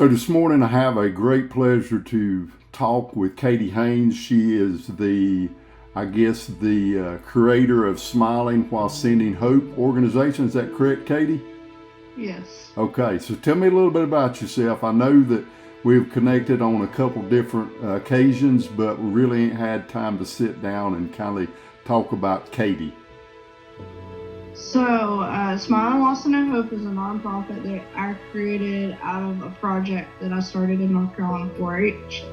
So this morning I have a great pleasure to talk with Katie Haynes. She is the creator of Smiling While Sending Hope organization. Is that correct, Katie? Yes. Okay, so tell me a little bit about yourself. I know that we've connected on a couple different occasions, but we really ain't had time to sit down and kind of talk about Katie. So, Smiling While Sending Hope is a nonprofit that I created out of a project that I started in North Carolina 4-H.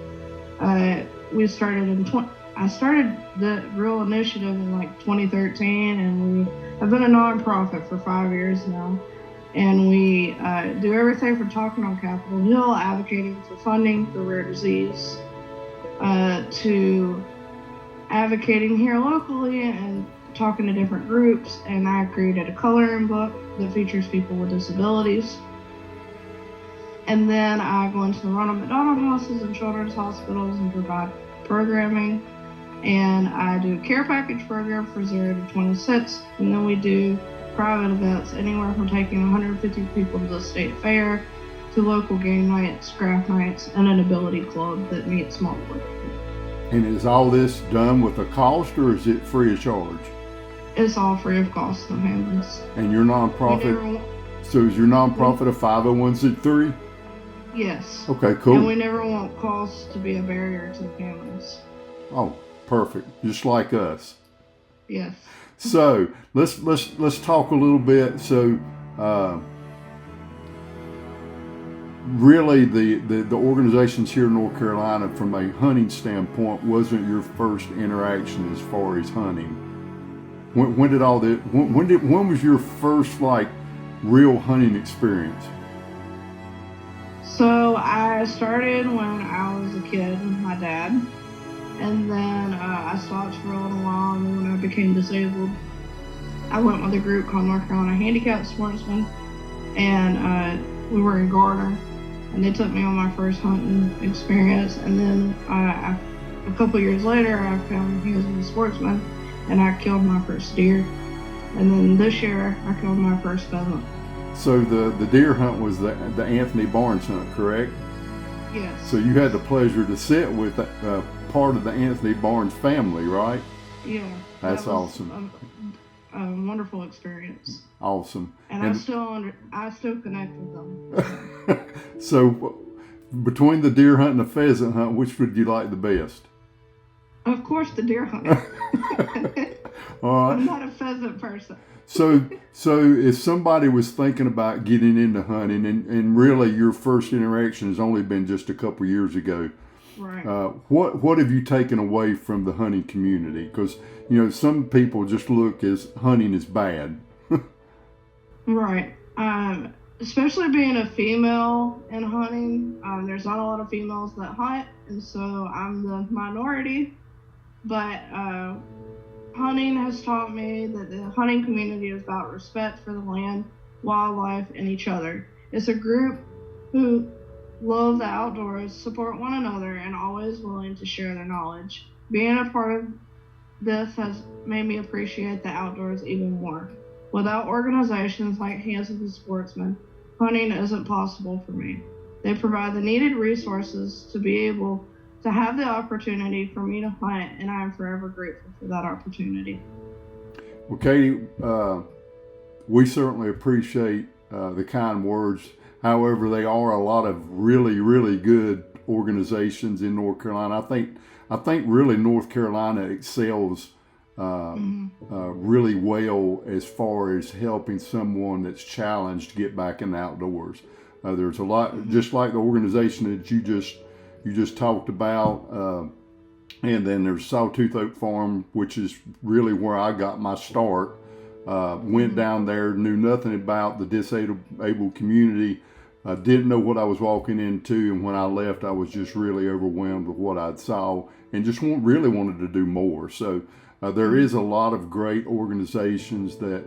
I started the real initiative in like 2013, and we have been a nonprofit for 5 years now. And we do everything from talking on Capitol Hill, advocating for funding for rare disease, to advocating here locally and talking to different groups. And I created a coloring book that features people with disabilities. And then I go into the Ronald McDonald houses and children's hospitals and provide programming. And I do a care package program for 0 to 26. And then we do private events, anywhere from taking 150 people to the state fair to local game nights, craft nights, and an ability club that meets monthly. And is all this done with a cost, or is it free of charge? It's all free of cost to families. And your nonprofit, so is your nonprofit a 501c3? Yes. Okay, cool. And we never want costs to be a barrier to the families. Oh, perfect. Just like us. Yes. So let's talk a little bit. So really the organizations here in North Carolina, from a hunting standpoint, wasn't your first interaction as far as hunting. When did all that? When was your first like real hunting experience? So I started when I was a kid with my dad. And then I stopped for a little while, and then when I became disabled, I went with a group called North Carolina Handicapped Sportsman, and we were in Garner, and they took me on my first hunting experience. And then a couple years later, I found he was a Sportsman, and I killed my first deer. And then this year, I killed my first pheasant. So the deer hunt was the Anthony Barnes hunt, correct? Yes. So you had the pleasure to sit with part of the Anthony Barnes family, right? Yeah. That's awesome. A wonderful experience. Awesome. And I still connect with them. So between the deer hunt and the pheasant hunt, which would you like the best? Of course, the deer hunt. All right. I'm not a pheasant person. So if somebody was thinking about getting into hunting, and really your first interaction has only been just a couple years ago, right? What have you taken away from the hunting community? Because some people just look as hunting is bad. Right. Especially being a female in hunting, there's not a lot of females that hunt, and so I'm the minority. But hunting has taught me that the hunting community is about respect for the land, wildlife, and each other. It's a group who love the outdoors, support one another, and always willing to share their knowledge. Being a part of this has made me appreciate the outdoors even more. Without organizations like Hands of the Sportsman, hunting isn't possible for me. They provide the needed resources to be able to have the opportunity for me to hunt, and I am forever grateful for that opportunity. Well, Katie, we certainly appreciate the kind words. However, they are a lot of really, really good organizations in North Carolina. I think really North Carolina excels really well as far as helping someone that's challenged get back in the outdoors. There's a lot, just like the organization that you just talked about, and then there's Sawtooth Oak Farm, which is really where I got my start. Went down there, knew nothing about the disabled community, didn't know what I was walking into, and when I left, I was just really overwhelmed with what I'd saw, and just really wanted to do more. So there is a lot of great organizations that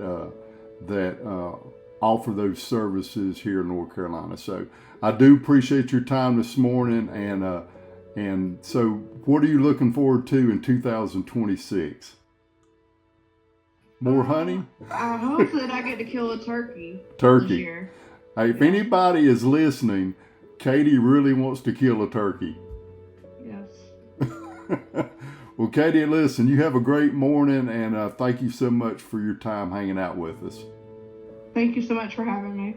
offer those services here in North Carolina. So I do appreciate your time this morning, and so what are you looking forward to in 2026? More hunting? I hope that I get to kill a turkey. Turkey. This year. Hey, if anybody is listening, Katie really wants to kill a turkey. Yes. Well, Katie, listen, you have a great morning, and thank you so much for your time hanging out with us. Thank you so much for having me.